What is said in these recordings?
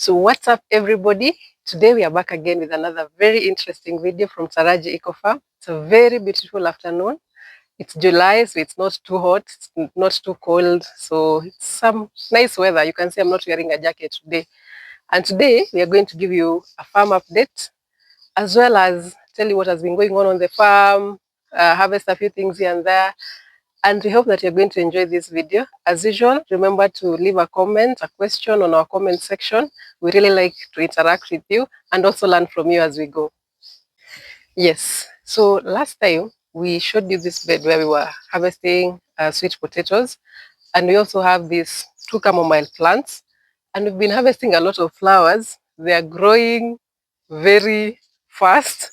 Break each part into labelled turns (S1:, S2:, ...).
S1: So what's up, everybody? Today we are back again with another very interesting video from Taraji Eco Farm. It's a very beautiful afternoon. It's July, so it's not too hot, it's not too cold, so it's some nice weather. You can see I'm not wearing a jacket today. And today we are going to give you a farm update, as well as tell you what has been going on the farm, harvest a few things here and there. And we hope that you're going to enjoy this video. As usual, remember to leave a comment, a question on our comment section. We really like to interact with you and also learn from you as we go. Yes, so last time we showed you this bed where we were harvesting sweet potatoes, and we also have these 2 chamomile plants, and we've been harvesting a lot of flowers. They are growing very fast.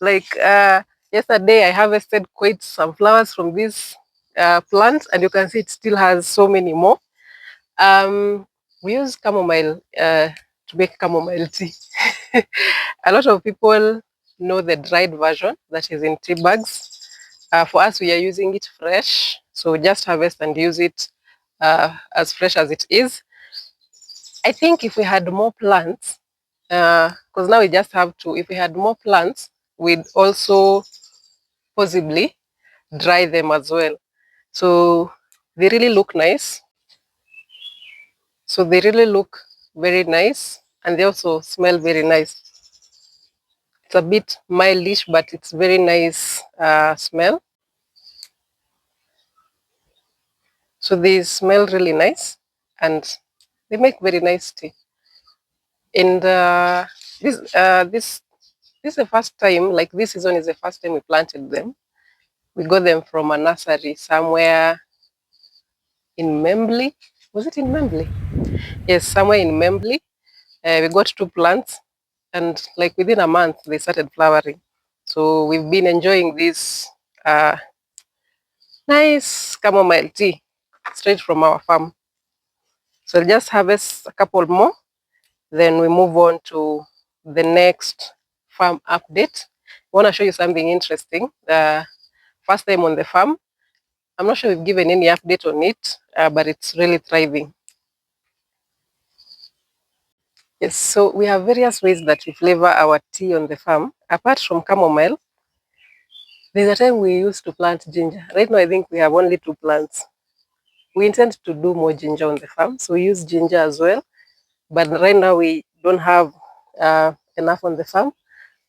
S1: Like yesterday I harvested quite some flowers from these plants, and you can see it still has so many more. We use chamomile to make chamomile tea. A lot of people know the dried version that is in tea bags. For us, we are using it fresh, so just harvest and use it as fresh as it is. I think if we had more plants, because now we just have two, if we had more plants, we'd also possibly dry them as well. So they really look nice. So they really look very nice, and they also smell very nice. It's a bit mildish, but it's very nice smell. So they smell really nice, and they make very nice tea. And this is the first time, like this season is the first time we planted them. We got them from a nursery somewhere in Membly. Was it in Membly? Yes, somewhere in Membly. We got 2 plants, and like within a month they started flowering. So we've been enjoying this nice chamomile tea straight from our farm. So I'll just harvest a couple more, then we move on to the next farm update. I want to show you something interesting. First time on the farm. I'm not sure we've given any update on it, but it's really thriving. Yes, so we have various ways that we flavor our tea on the farm. Apart from chamomile, there's a time we used to plant ginger. Right now, I think we have only 2 plants. We intend to do more ginger on the farm, so we use ginger as well. But right now, we don't have enough on the farm.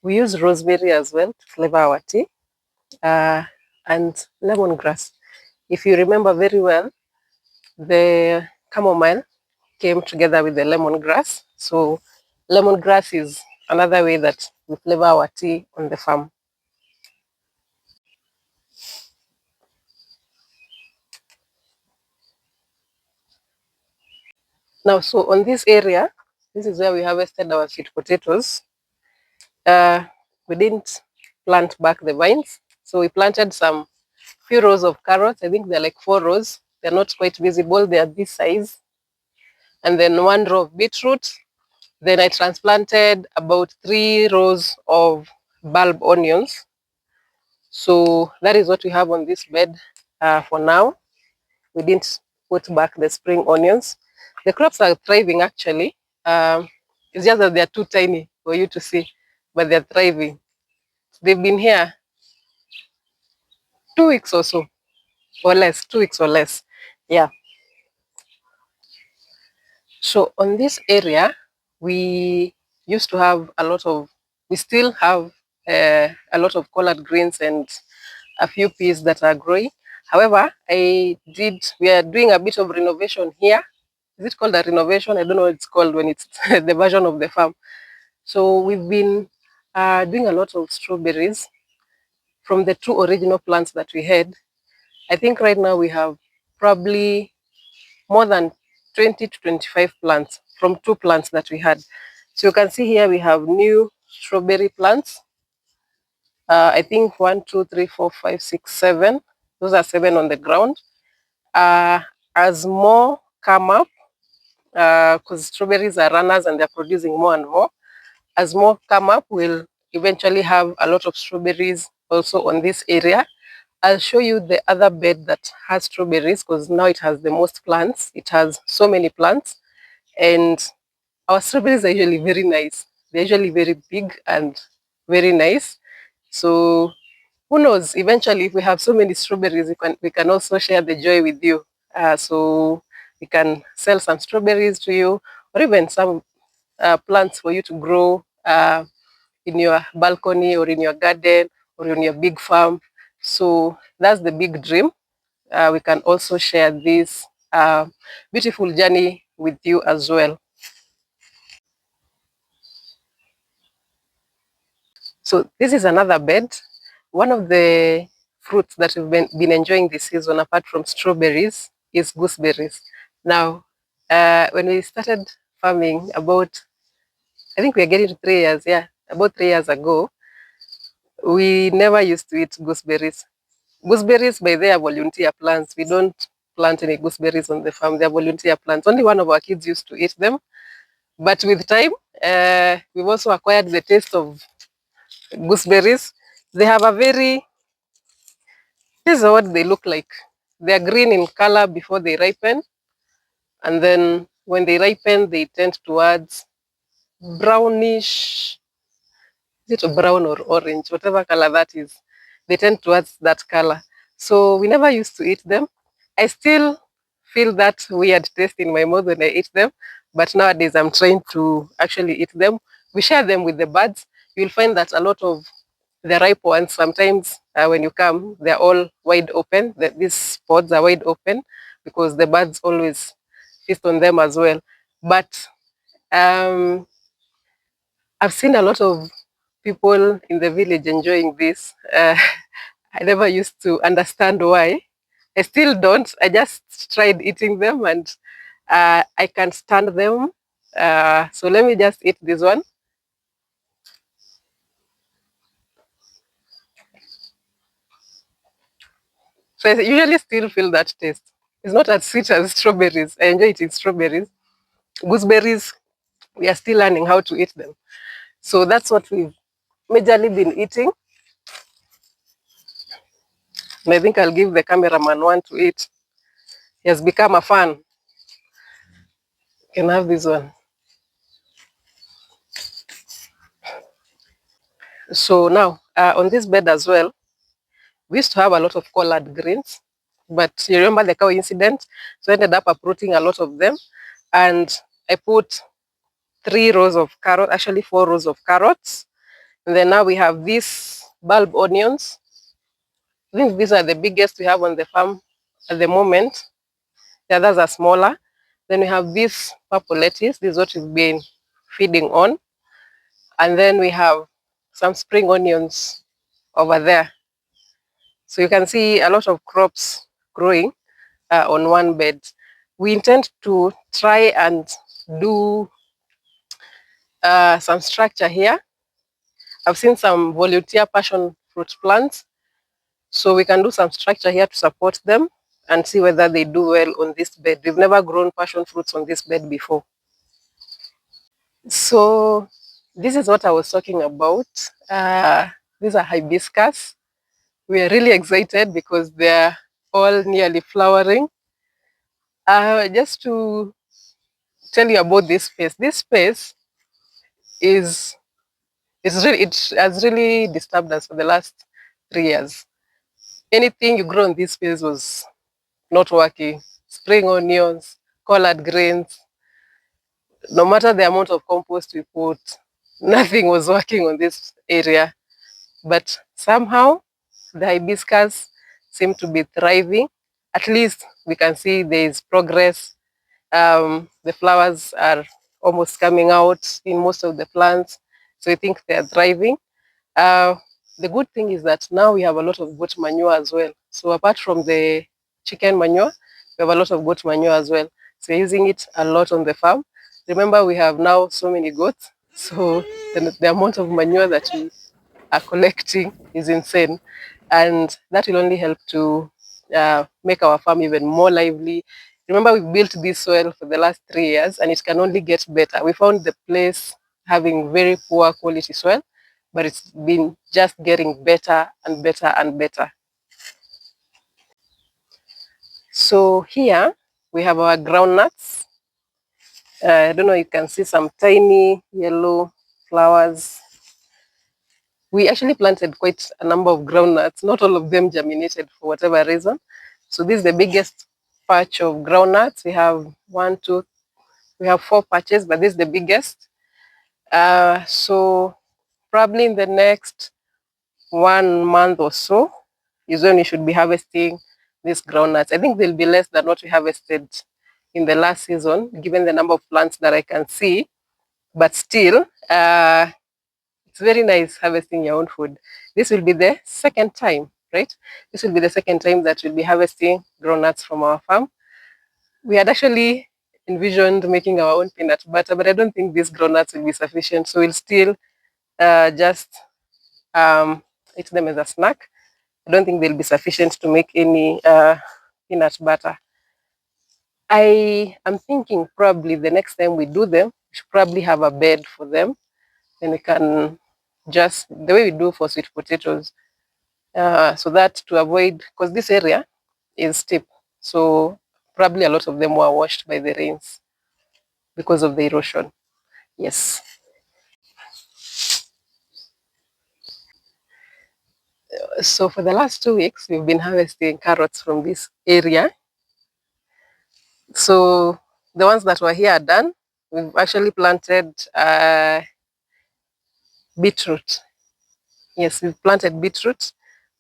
S1: We use rosemary as well to flavor our tea, and lemongrass. If you remember very well, the chamomile came together with the lemongrass. So lemongrass is another way that we flavor our tea on the farm. Now, so on this area, this is where we harvested our sweet potatoes. We didn't plant back the vines, so we planted some few rows of carrots. I think they're like 4 rows. They're not quite visible. They are this size. And then 1 row of beetroot. Then I transplanted about 3 rows of bulb onions. So that is what we have on this bed for now. We didn't put back the spring onions. The crops are thriving actually. It's just that they're too tiny for you to see, but they're thriving. They've been here 2 weeks or so, or less, 2 weeks or less. Yeah. So on this area, we used to have we still have a lot of collard greens and a few peas that are growing. However, we are doing a bit of renovation here. Is it called a renovation? I don't know what it's called when it's the version of the farm. So we've been doing a lot of strawberries from the 2 original plants that we had. I think right now we have probably more than 20 to 25 plants from 2 plants that we had. So you can see here we have new strawberry plants. I think 1, 2, 3, 4, 5, 6, 7. Those are 7 on the ground. As more come up, because strawberries are runners and they're producing more and more. As more come up, we'll eventually have a lot of strawberries also on this area. I'll show you the other bed that has strawberries because now it has the most plants. It has so many plants, and Our strawberries are usually very nice. They're usually very big and very nice. So who knows? Eventually, if we have so many strawberries, we can also share the joy with you. So we can sell some strawberries to you, or even some plants for you to grow in your balcony or in your garden or in your big farm. So that's the big dream. We can also share this beautiful journey with you as well. So this is another bed. One of the fruits that we've been enjoying this season, apart from strawberries, is gooseberries. Now, when we started farming about, I think we are getting to 3 years, yeah, about 3 years ago, we never used to eat gooseberries. Gooseberries, by their volunteer plants. We don't plant any gooseberries on the farm. They're volunteer plants. Only one of our kids used to eat them. But with time, we've also acquired the taste of gooseberries. They have a very, this is what they look like. They're green in color before they ripen. And then when they ripen, they tend towards brownish, is it brown or orange, whatever color that is. They tend towards that color. So we never used to eat them. I still feel that weird taste in my mouth when I eat them, but nowadays I'm trying to actually eat them. We share them with the birds. You'll find that a lot of the ripe ones, sometimes when you come, they're all wide open. These pods are wide open because the birds always feast on them as well. But um, I've seen a lot of people in the village enjoying this. I never used to understand why. I still don't. I just tried eating them and I can't stand them. So let me just eat this one. So I usually still feel that taste. It's not as sweet as strawberries. I enjoy eating strawberries. Gooseberries, we are still learning how to eat them. So that's what we've majorly been eating. And I think I'll give the cameraman one to eat. He has become a fan. You can have this one. So now, on this bed as well, we used to have a lot of collard greens, but you remember the cow incident? So I ended up uprooting a lot of them. And I put 3 rows of carrot, actually 4 rows of carrots. And then now we have these bulb onions. I think these are the biggest we have on the farm at the moment. The others are smaller. Then we have this purple lettuce. This is what we've been feeding on. And then we have some spring onions over there. So you can see a lot of crops growing on one bed. We intend to try and do some structure here. I've seen some volunteer passion fruit plants. So we can do some structure here to support them and see whether they do well on this bed. We've never grown passion fruits on this bed before. So this is what I was talking about. These are hibiscus. We are really excited because they're all nearly flowering. Just to tell you about this space. This space is it has really disturbed us for the last 3 years. Anything you grow in this space was not working. Spring onions, collard greens, no matter the amount of compost we put, nothing was working on this area. But somehow the hibiscus seem to be thriving. At least we can see there is progress. The flowers are almost coming out in most of the plants. So I think they are thriving. Uh, the good thing is that now we have a lot of goat manure as well. So apart from the chicken manure, we have a lot of goat manure as well. So we're using it a lot on the farm. Remember, we have now so many goats. So the amount of manure that we are collecting is insane. And that will only help to make our farm even more lively. Remember, we built this soil for the last 3 years and it can only get better. We found the place having very poor quality soil, but it's been just getting better and better and better. So here we have our groundnuts. I don't know, you can see some tiny yellow flowers. We actually planted quite a number of groundnuts. Not all of them germinated for whatever reason. So this is the biggest patch of groundnuts. We have we have 4 patches, but this is the biggest. So probably in the next 1 month or so is when we should be harvesting these groundnuts. I think they'll be less than what we harvested in the last season, given the number of plants that I can see. But still, it's very nice harvesting your own food. This will be the second time, right? This will be the second time that we'll be harvesting groundnuts from our farm. We had actually envisioned making our own peanut butter, but I don't think these groundnuts will be sufficient. So we'll still just eat them as a snack. I don't think they'll be sufficient to make any peanut butter. I am thinking probably the next time we do them, we should probably have a bed for them. Then we can just, the way we do for sweet potatoes, so that to avoid, because this area is steep, so probably a lot of them were washed by the rains because of the erosion. Yes. So for the last 2 weeks, we've been harvesting carrots from this area. So the ones that were here are done. We've actually planted beetroot. Yes, we've planted beetroot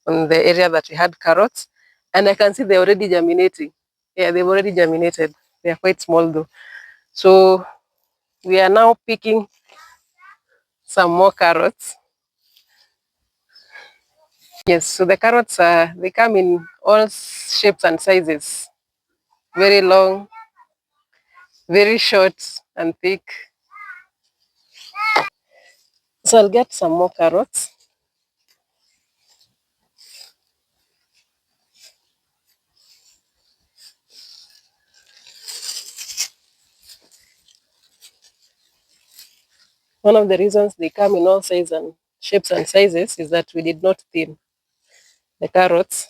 S1: on the area that we had carrots. And I can see they're already germinating. Yeah, they've already germinated. They are quite small though. So we are now picking some more carrots. Yes, so the carrots they come in all shapes and sizes. Very long, very short and thick. So I'll get some more carrots. One of the reasons they come in all sizes and shapes and sizes is that we did not thin the carrots.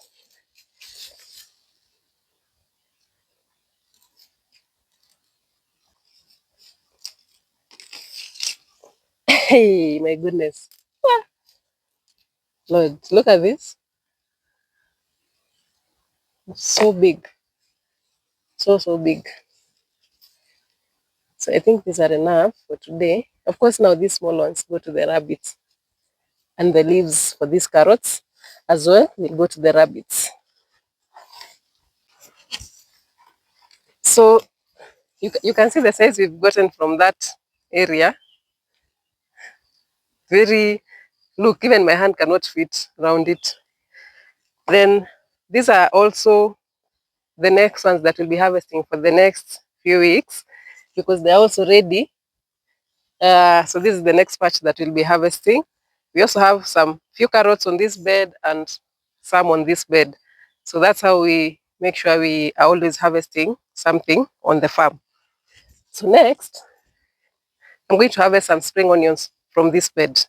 S1: Hey, my goodness. Lord, look at this. It's so big. So big. So I think these are enough for today. Of course, now these small ones go to the rabbits. And the leaves for these carrots as well will go to the rabbits. So you can see the size we've gotten from that area. Very, look, even my hand cannot fit around it. Then these are also the next ones that we'll be harvesting for the next few weeks because they're also ready. So this is the next batch that we'll be harvesting. We also have some few carrots on this bed and some on this bed. So that's how we make sure we are always harvesting something on the farm. So next, I'm going to harvest some spring onions from this bed.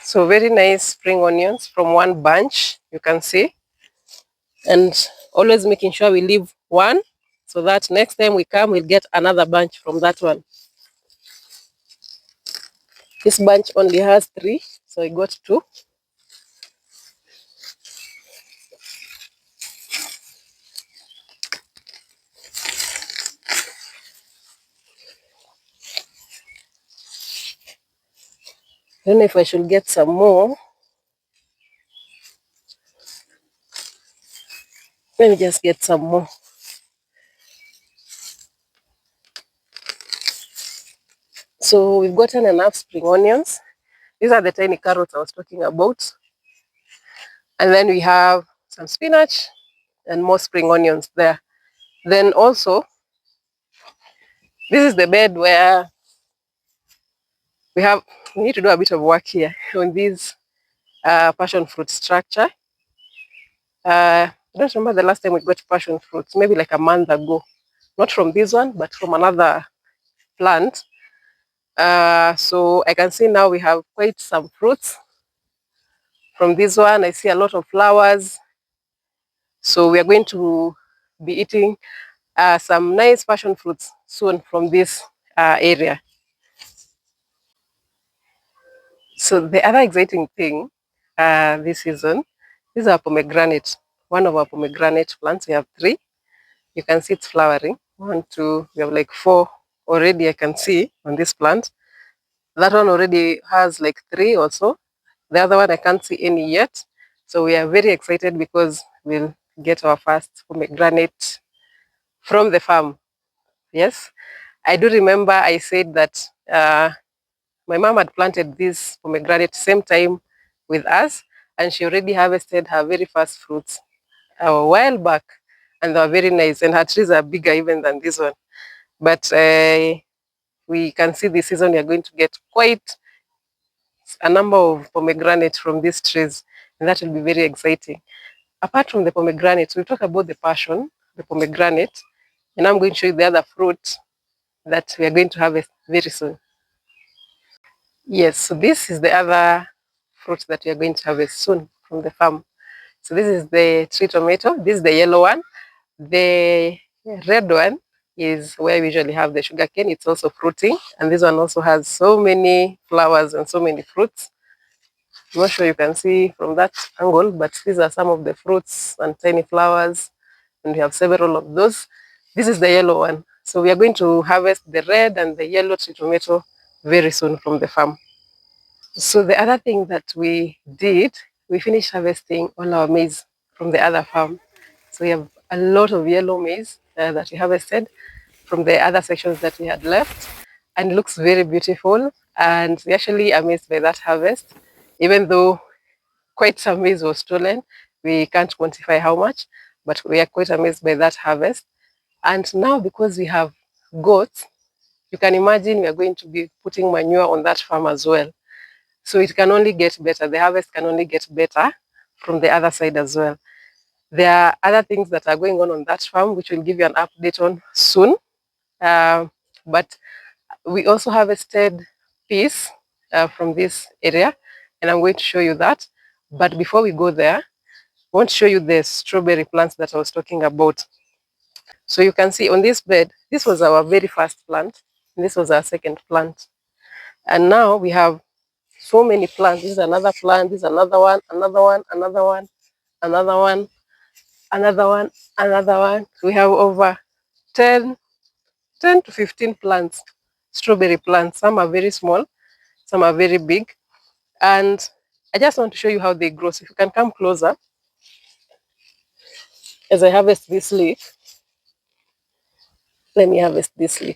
S1: So very nice spring onions from one bunch, you can see. And always making sure we leave one so that next time we come, we'll get another bunch from that one. This bunch only has 3, so I got 2. I don't know if I should get some more. Let me just get some more. So we've gotten enough spring onions. These are the tiny carrots I was talking about. And then we have some spinach and more spring onions there. Then also, this is the bed where we need to do a bit of work here on this passion fruit structure. I don't remember the last time we got passion fruits, maybe like a month ago. not from this one, but from another plant. So I can see now we have quite some fruits. From this one, I see a lot of flowers. So we are going to be eating some nice passion fruits soon from this area. So the other exciting thing this season, these are pomegranate. One of our pomegranate plants, we have 3. You can see it's flowering. 1, 2, we have like 4 already I can see on this plant. That one already has like 3 also. The other one I can't see any yet. So we are very excited because we'll get our first pomegranate from the farm. Yes. I do remember I said that my mom had planted this pomegranate same time with us, and she already harvested her very first fruits a while back, and they were very nice. And her trees are bigger even than this one. But we can see this season we are going to get quite a number of pomegranates from these trees, and that will be very exciting. Apart from the pomegranates, we'll talk about the passion, the pomegranate, and I'm going to show you the other fruit that we are going to harvest very soon. Yes, so this is the other fruit that we are going to harvest soon from the farm. So this is the tree tomato. This is the yellow one. The red one is where we usually have the sugar cane. It's also fruiting, and this one also has so many flowers and so many fruits. I'm not sure you can see from that angle, but these are some of the fruits and tiny flowers, and we have several of those. This is the yellow one. So we are going to harvest the red and the yellow tree tomato very soon from the farm. So the other thing that we did, we finished harvesting all our maize from the other farm. So we have a lot of yellow maize that we harvested from the other sections that we had left, and it looks very beautiful. And we're actually amazed by that harvest, even though quite some maize was stolen. We can't quantify how much, but we are quite amazed by that harvest. And now, because we have goats, you can imagine we are going to be putting manure on that farm as well. So it can only get better. The harvest can only get better from the other side as well. There are other things that are going on that farm, which we'll give you an update on soon. But we also harvested peas from this area, and I'm going to show you that. But before we go there, I want to show you the strawberry plants that I was talking about. So you can see on this bed, this was our very first plant, and this was our second plant. And now we have so many plants. This is another plant, this is another one, another one, another one, another one, another one, another one. We have over 10 to 15 plants, strawberry plants. Some are very small, some are very big. And I just want to show you how they grow. So if you can come closer, as I harvest this leaf, let me harvest this leaf.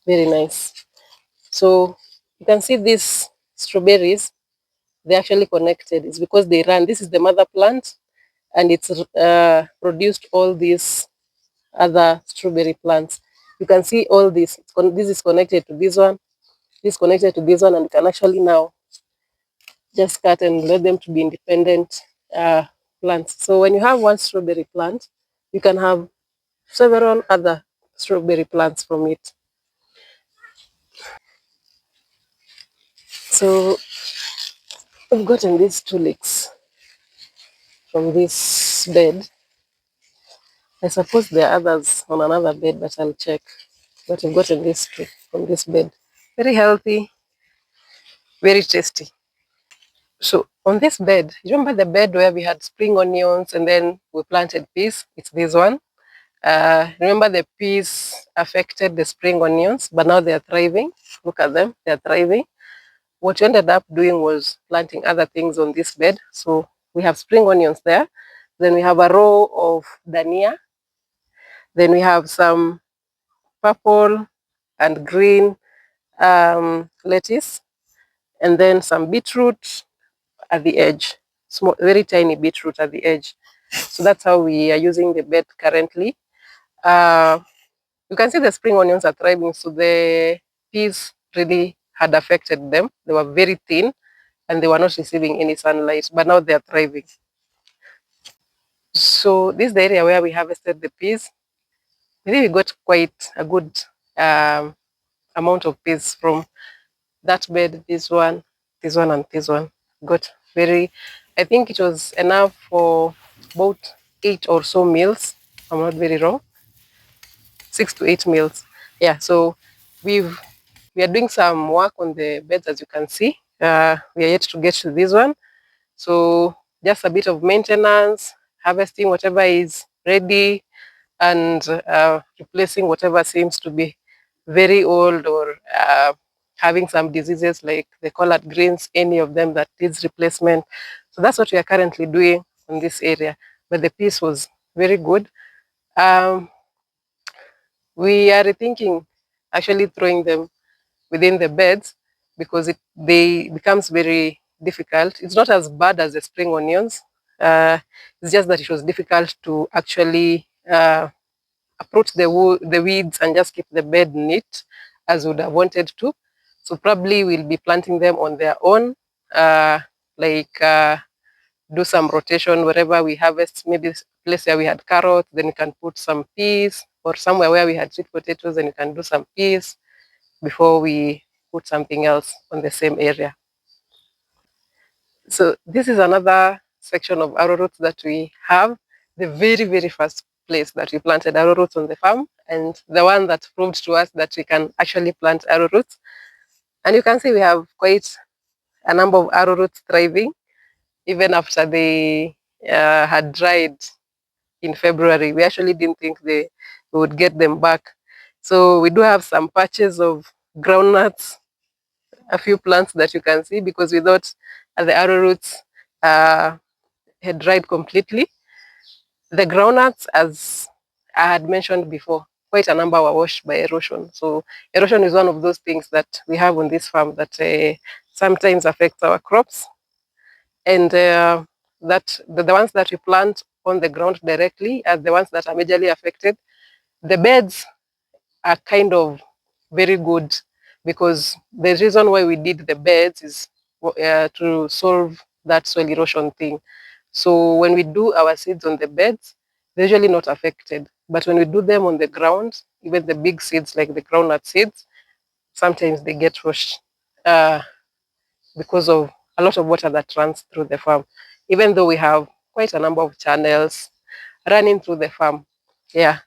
S1: Very nice. So you can see these strawberries, they're actually connected. It's because they run. This is the mother plant, and it's produced all these other strawberry plants. You can see all this. This is connected to this one. This is connected to this one, and you can actually now just cut and let them to be independent plants. So when you have one strawberry plant, you can have several other strawberry plants from it. So we've gotten these 2 leeks from this bed. I suppose there are others on another bed, but I'll check. But we've gotten these 2 from this bed. Very healthy, very tasty. So on this bed, you remember the bed where we had spring onions and then we planted peas? It's this one. Remember the peas affected the spring onions, but now they are thriving. Look at them, they are thriving. What we ended up doing was planting other things on this bed. So we have spring onions there. Then we have a row of dania. Then we have some purple and green lettuce. And then some beetroot at the edge. Small, very tiny beetroot at the edge. So that's how we are using the bed currently. You can see the spring onions are thriving, so the peas really had affected them. They were very thin and they were not receiving any sunlight, but now they are thriving. So this is the area where we harvested the peas. I think we got quite a good amount of peas from that bed, this one, and this one. Got very, I think it was enough for about 8 or so meals. I'm not very wrong. 6 to 8 meals. Yeah, so we've we are doing some work on the beds, as you can see. We are yet to get to this one. So just a bit of maintenance, harvesting whatever is ready, and replacing whatever seems to be very old or having some diseases like the collard greens, any of them that needs replacement. So that's what we are currently doing in this area. But the piece was very good. Um, we are rethinking actually throwing them within the beds because they becomes very difficult. It's not as bad as the spring onions. It's just that it was difficult to actually uproot the weeds and just keep the bed neat as would have wanted to. So probably we'll be planting them on their own, uh, like do some rotation wherever we harvest. Maybe place where we had carrots, then you can put some peas, or somewhere where we had sweet potatoes, then you can do some peas before we put something else on the same area. So this is another section of arrowroot that we have. The very, very first place that we planted arrowroot on the farm, and the one that proved to us that we can actually plant arrowroot. And you can see we have quite a number of arrowroots thriving, even after they had dried in February. We actually didn't think we would get them back. So we do have some patches of groundnuts, a few plants that you can see, because we thought the arrowroots had dried completely. The groundnuts, as I had mentioned before, quite a number were washed by erosion. So erosion is one of those things that we have on this farm that sometimes affects our crops. And that the ones that we plant on the ground directly are the ones that are majorly affected. The beds are kind of very good because the reason why we did the beds is to solve that soil erosion thing. So when we do our seeds on the beds, they're usually not affected. But when we do them on the ground, even the big seeds like the groundnut seeds, sometimes they get washed because of a lot of water that runs through the farm, even though we have quite a number of channels running through the farm. Yeah.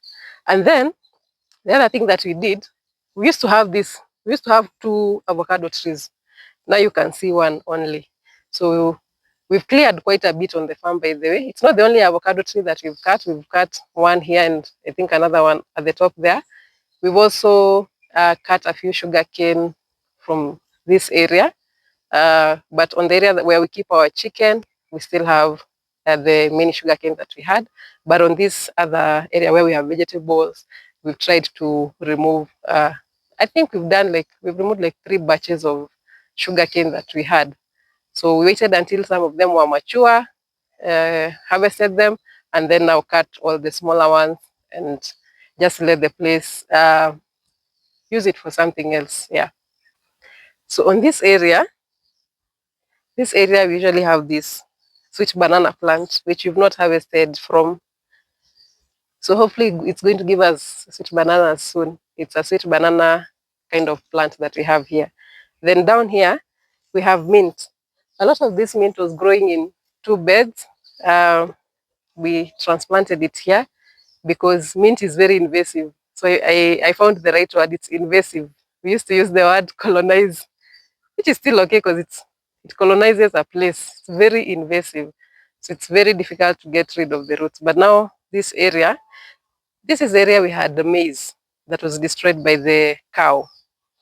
S1: And then the other thing that we did, we used to have 2 avocado trees. Now you can see one only. So we've cleared quite a bit on the farm, by the way. It's not the only avocado tree that we've cut. We've cut one here and I think another one at the top there. We've also cut a few sugarcane from this area. But on the area where we keep our chicken, we still have the mini sugarcane that we had. But on this other area where we have vegetables, we've tried to remove, I think we've removed like 3 batches of sugarcane that we had. So we waited until some of them were mature, harvested them, and then now cut all the smaller ones and just let the place use it for something else. Yeah. So on this area we usually have this sweet banana plant, which we've not harvested from. So hopefully it's going to give us sweet bananas soon. It's a sweet banana kind of plant that we have here. Then down here, we have mint. A lot of this mint was growing in 2 beds. We transplanted it here because mint is very invasive. So I found the right word, it's invasive. We used to use the word colonize, which is still okay because it colonizes a place. It's very invasive. So it's very difficult to get rid of the roots. But now this is the area we had the maize that was destroyed by the cow.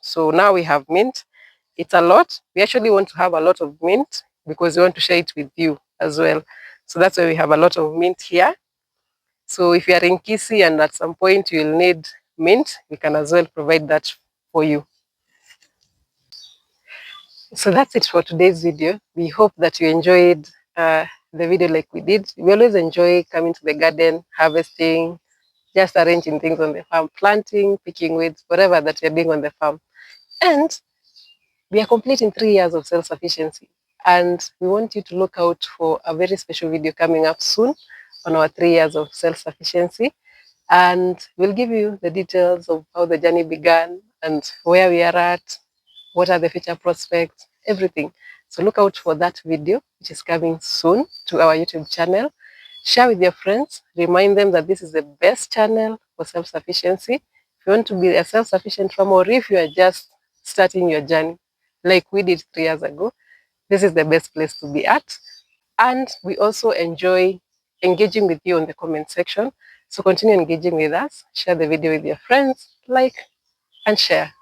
S1: So now we have mint. It's a lot. We actually want to have a lot of mint because we want to share it with you as well. So that's why we have a lot of mint here. So if you are in Kisii and at some point you'll need mint, we can as well provide that for you. So that's it for today's video. We hope that you enjoyed the video like we did. We always enjoy coming to the garden, harvesting, just arranging things on the farm, planting, picking weeds, whatever that you're doing on the farm. And we are completing 3 years of self-sufficiency. And we want you to look out for a very special video coming up soon on our 3 years of self-sufficiency. and we'll give you the details of how the journey began and where we are at, what are the future prospects, everything. So look out for that video, which is coming soon to our YouTube channel. Share with your friends. Remind them that this is the best channel for self-sufficiency. If you want to be a self-sufficient farmer, or if you are just starting your journey, like we did 3 years ago, this is the best place to be at. And we also enjoy engaging with you on the comment section. So continue engaging with us. Share the video with your friends, like and share.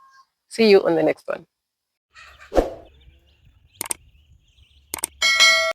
S1: See you on the next one.